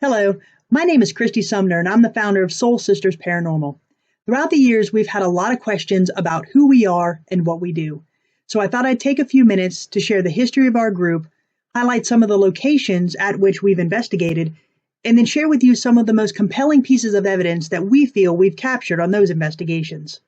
Hello, my name is Christy Sumner and I'm the founder of Soul Sisters Paranormal. Throughout the years, we've had a lot of questions about who we are and what we do. So I thought I'd take a few minutes to share the history of our group, highlight some of the locations at which we've investigated, and then share with you some of the most compelling pieces of evidence that we feel we've captured on those investigations.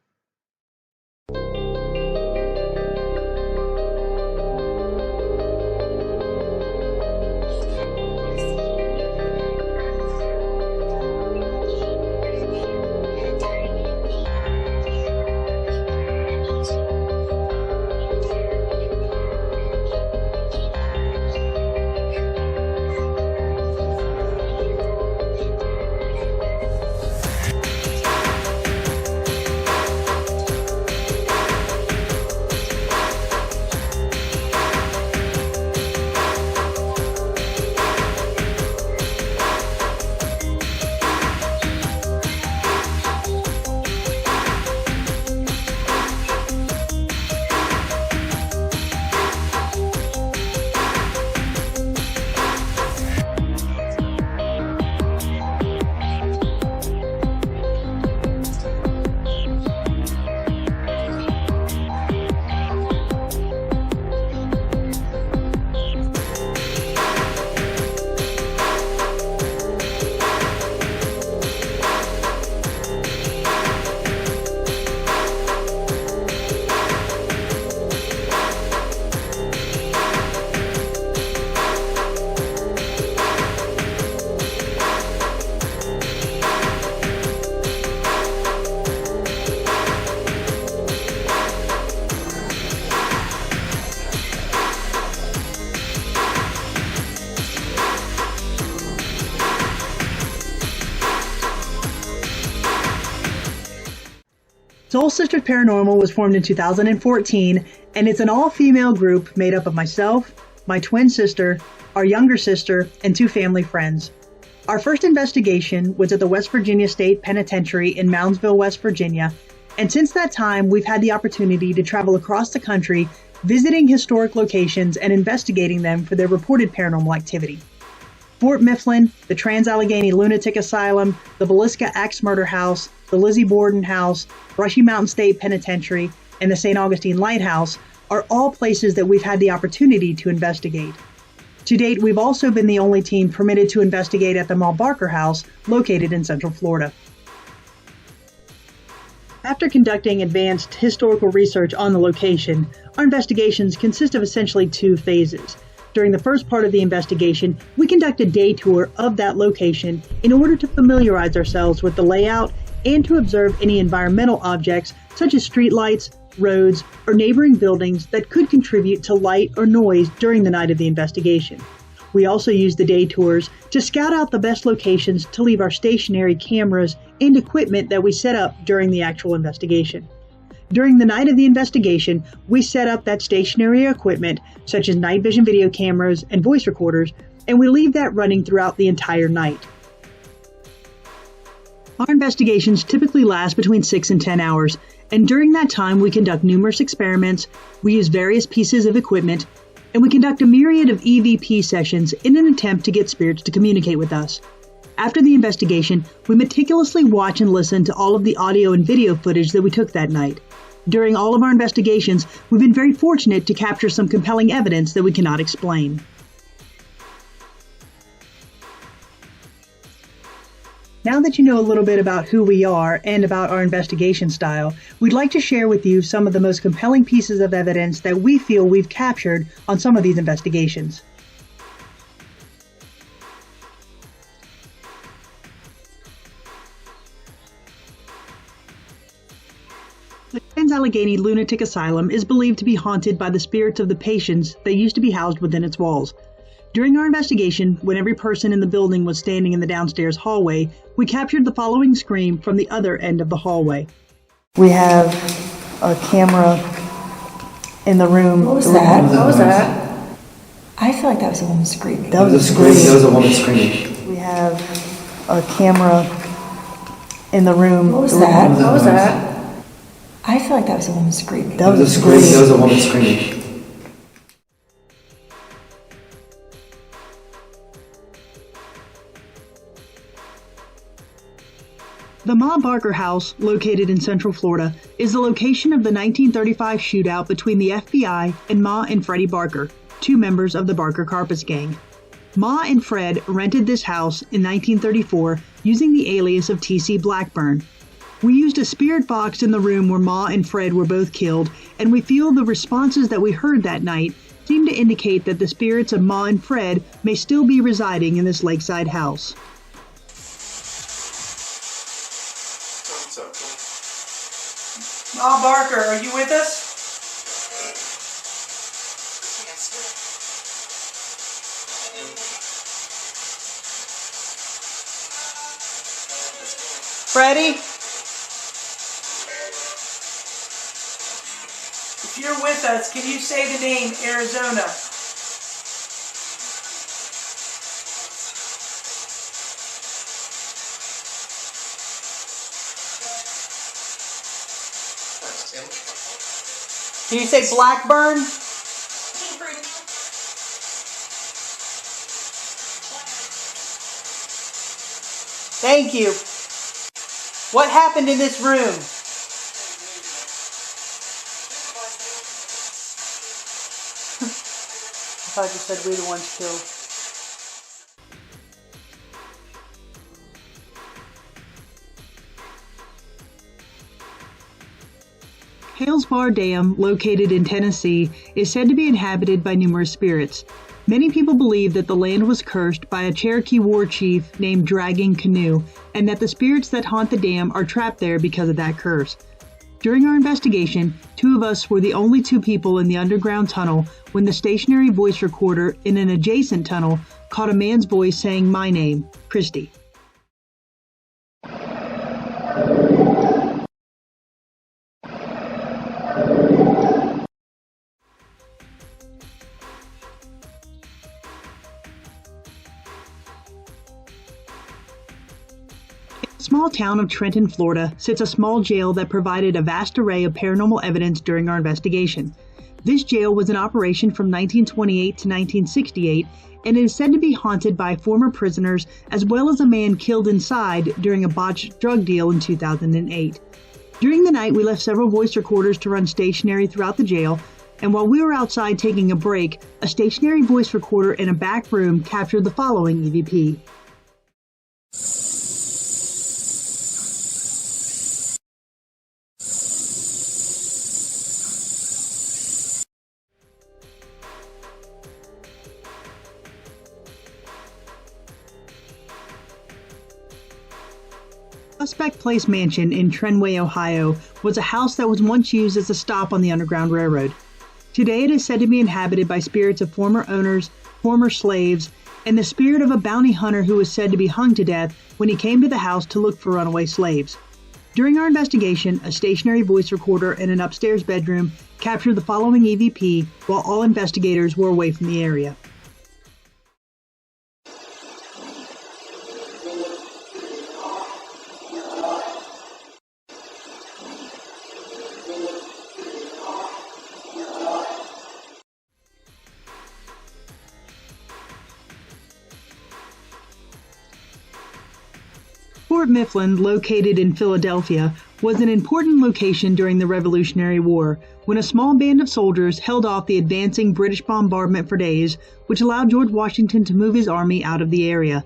Soul Sisters Paranormal was formed in 2014, and it's an all-female group made up of myself, my twin sister, our younger sister, and two family friends. Our first investigation was at the West Virginia State Penitentiary in Moundsville, West Virginia, and since that time, we've had the opportunity to travel across the country, visiting historic locations and investigating them for their reported paranormal activity. Fort Mifflin, the Trans-Allegheny Lunatic Asylum, the Villisca Axe Murder House, the Lizzie Borden House, Brushy Mountain State Penitentiary, and the St. Augustine Lighthouse are all places that we've had the opportunity to investigate. To date, we've also been the only team permitted to investigate at the Mal Barker House, located in Central Florida. After conducting advanced historical research on the location, our investigations consist of essentially two phases. During the first part of the investigation, we conduct a day tour of that location in order to familiarize ourselves with the layout and to observe any environmental objects such as streetlights, roads, or neighboring buildings that could contribute to light or noise during the night of the investigation. We also use the day tours to scout out the best locations to leave our stationary cameras and equipment that we set up during the actual investigation. During the night of the investigation, we set up that stationary equipment, such as night vision video cameras and voice recorders, and we leave that running throughout the entire night. Our investigations typically last between 6 and 10 hours, and during that time we conduct numerous experiments, we use various pieces of equipment, and we conduct a myriad of EVP sessions in an attempt to get spirits to communicate with us. After the investigation, we meticulously watch and listen to all of the audio and video footage that we took that night. During all of our investigations, we've been very fortunate to capture some compelling evidence that we cannot explain. Now that you know a little bit about who we are and about our investigation style, we'd like to share with you some of the most compelling pieces of evidence that we feel we've captured on some of these investigations. The Trans-Allegheny Lunatic Asylum is believed to be haunted by the spirits of the patients that used to be housed within its walls. During our investigation, when every person in the building was standing in the downstairs hallway, we captured the following scream from the other end of the hallway. We have a camera in the room. What was that? What was that? I feel like that was a woman screaming. That was a scream. That was a woman screaming. We have a camera in the room. What was that? What was that? I feel like that was a woman screaming. That was a scream. That was a woman screaming. The Ma Barker House, located in Central Florida, is the location of the 1935 shootout between the FBI and Ma and Freddie Barker, two members of the Barker Carpus Gang. Ma and Fred rented this house in 1934 using the alias of T.C. Blackburn. We used a spirit box in the room where Ma and Fred were both killed, and we feel the responses that we heard that night seem to indicate that the spirits of Ma and Fred may still be residing in this lakeside house. Ma Barker, are you with us? Freddie? If you're with us, can you say the name Arizona? Can you say Blackburn? Thank you. What happened in this room? I thought you said we were the ones killed. Hales Bar Dam, located in Tennessee, is said to be inhabited by numerous spirits. Many people believe that the land was cursed by a Cherokee war chief named Dragging Canoe, and that the spirits that haunt the dam are trapped there because of that curse. During our investigation, two of us were the only two people in the underground tunnel when the stationary voice recorder in an adjacent tunnel caught a man's voice saying my name, Christy. In the small town of Trenton, Florida, sits a small jail that provided a vast array of paranormal evidence during our investigation. This jail was in operation from 1928 to 1968, and it is said to be haunted by former prisoners as well as a man killed inside during a botched drug deal in 2008. During the night, we left several voice recorders to run stationary throughout the jail, and while we were outside taking a break, a stationary voice recorder in a back room captured the following EVP. Prospect Place Mansion in Trenway, Ohio, was a house that was once used as a stop on the Underground Railroad. Today it is said to be inhabited by spirits of former owners, former slaves, and the spirit of a bounty hunter who was said to be hung to death when he came to the house to look for runaway slaves. During our investigation, a stationary voice recorder in an upstairs bedroom captured the following EVP while all investigators were away from the area. Fort Mifflin, located in Philadelphia, was an important location during the Revolutionary War, when a small band of soldiers held off the advancing British bombardment for days, which allowed George Washington to move his army out of the area.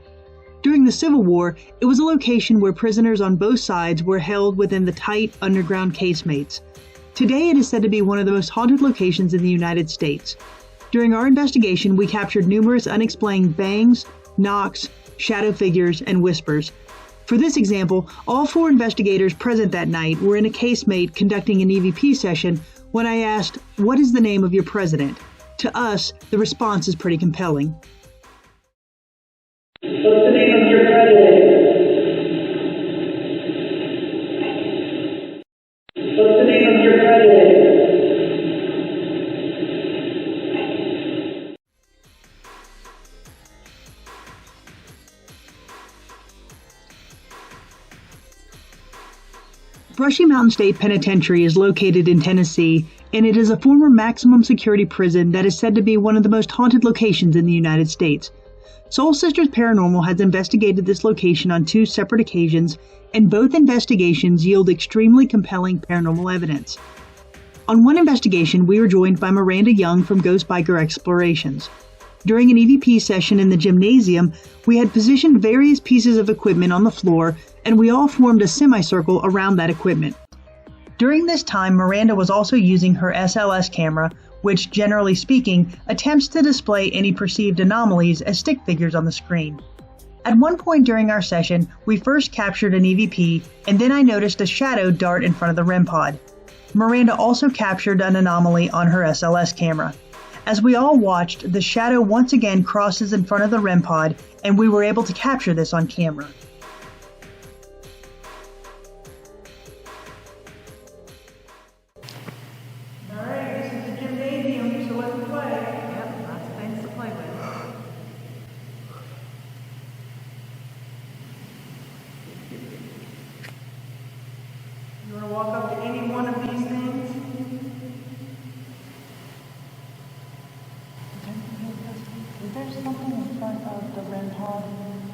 During the Civil War, it was a location where prisoners on both sides were held within the tight underground casemates. Today it is said to be one of the most haunted locations in the United States. During our investigation, we captured numerous unexplained bangs, knocks, shadow figures, and whispers. For this example, all four investigators present that night were in a casemate conducting an EVP session when I asked, "What is the name of your president?" To us, the response is pretty compelling. What's the name of your president? What's the name of your president? Brushy Mountain State Penitentiary is located in Tennessee, and it is a former maximum security prison that is said to be one of the most haunted locations in the United States. Soul Sisters Paranormal has investigated this location on 2 separate occasions, and both investigations yield extremely compelling paranormal evidence. On one investigation, we were joined by Miranda Young from Ghost Biker Explorations. During an EVP session in the gymnasium, we had positioned various pieces of equipment on the floor, and we all formed a semicircle around that equipment. During this time, Miranda was also using her SLS camera, which, generally speaking, attempts to display any perceived anomalies as stick figures on the screen. At one point during our session, we first captured an EVP, and then I noticed a shadow dart in front of the REM pod. Miranda also captured an anomaly on her SLS camera. As we all watched, the shadow once again crosses in front of the REM pod, and we were able to capture this on camera. Alright, this is the gymnasium, so let's play. Yep, lots of things to play with. You want to walk up to any one of these things? Is there something in front of the REM pod?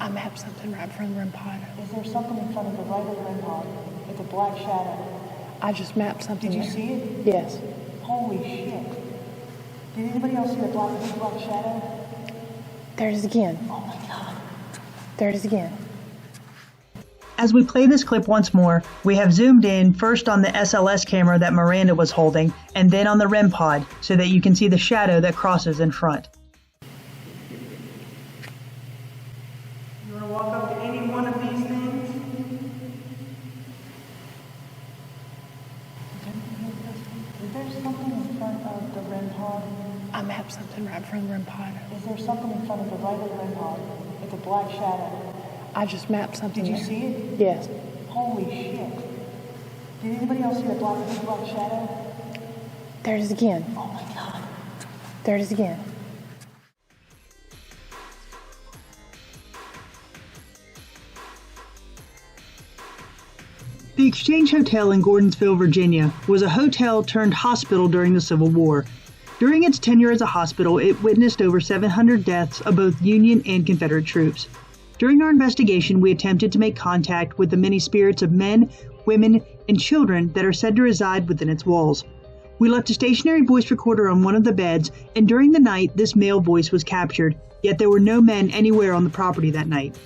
I mapped something right in front of the REM pod. Is there something in front of the right of the REM pod? It's a black shadow. I just mapped something. Did you there. see it? Yes. Holy shit. Did anybody else see the big black shadow? There it is again. Oh my god. There it is again. As we play this clip once more, we have zoomed in first on the SLS camera that Miranda was holding, and then on the REM pod, so that you can see the shadow that crosses in front. You want to walk up to any one of these things? Is there something in front of the REM pod? I mapped something right in front of the REM pod. Is there something in front of the right of the REM pod? It's a black shadow. I just mapped something. Did you there. see it? Yes. Holy shit. Did anybody else see the big black shadow? There it is again. Oh my god. There it is again. The Exchange Hotel in Gordonsville, Virginia, was a hotel turned hospital during the Civil War. During its tenure as a hospital, it witnessed over 700 deaths of both Union and Confederate troops. During our investigation, we attempted to make contact with the many spirits of men, women, and children that are said to reside within its walls. We left a stationary voice recorder on one of the beds, and during the night, this male voice was captured, yet there were no men anywhere on the property that night.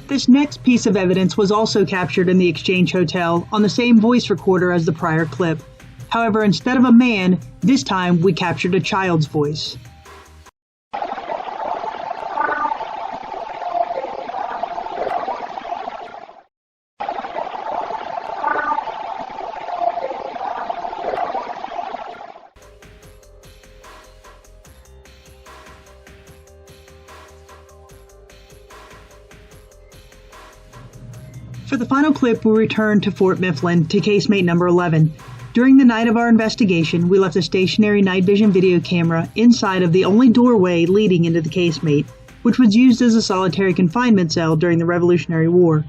This next piece of evidence was also captured in the Exchange Hotel on the same voice recorder as the prior clip. However, instead of a man, this time we captured a child's voice. For the final clip, we returned to Fort Mifflin to casemate number 11. During the night of our investigation, we left a stationary night vision video camera inside of the only doorway leading into the casemate, which was used as a solitary confinement cell during the Revolutionary War.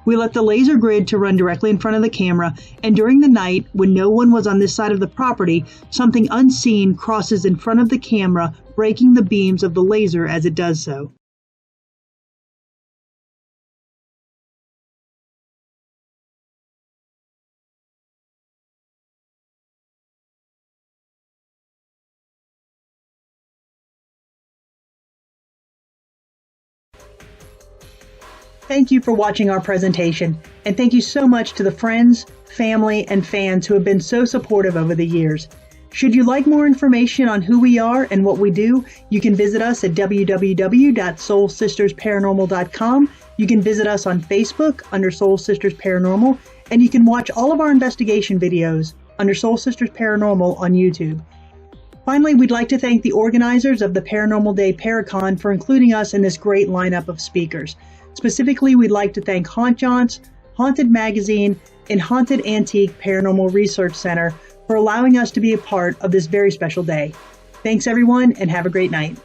We let the laser grid to run directly in front of the camera, and during the night, when no one was on this side of the property, something unseen crosses in front of the camera, breaking the beams of the laser as it does so. Thank you for watching our presentation, and thank you so much to the friends, family, and fans who have been so supportive over the years. Should you like more information on who we are and what we do, you can visit us at www.soulsistersparanormal.com. You can visit us on Facebook under Soul Sisters Paranormal, and you can watch all of our investigation videos under Soul Sisters Paranormal on YouTube. Finally, we'd like to thank the organizers of the Paranormal Day Paracon for including us in this great lineup of speakers. Specifically, we'd like to thank Haunt Jaunts, Haunted Magazine, and Haunted Antique Paranormal Research Center for allowing us to be a part of this very special day. Thanks, everyone, and have a great night.